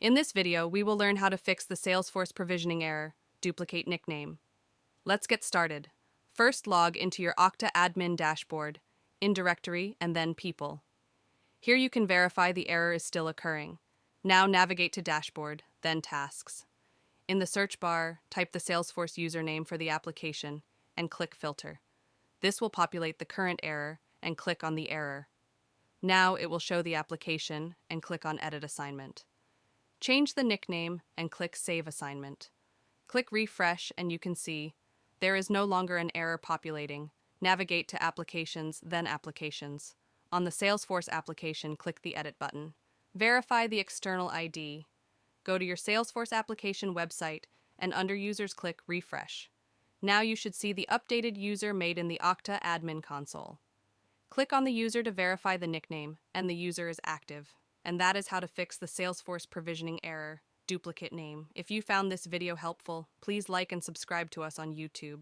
In this video, we will learn how to fix the Salesforce provisioning error, duplicate nickname. Let's get started. First, log into your Okta admin dashboard, in directory, and then people. Here you can verify the error is still occurring. Now navigate to dashboard, then tasks. In the search bar, type the Salesforce username for the application and click filter. This will populate the current error and click on the error. Now it will show the application and click on edit assignment. Change the nickname and click Save Assignment. Click Refresh and you can see there is no longer an error populating. Navigate to Applications, then Applications. On the Salesforce application, click the Edit button. Verify the external ID. Go to your Salesforce application website and under Users click Refresh. Now you should see the updated user made in the Okta admin console. Click on the user to verify the nickname and the user is active. And that is how to fix the Salesforce provisioning error, duplicate name. If you found this video helpful, please like and subscribe to us on YouTube.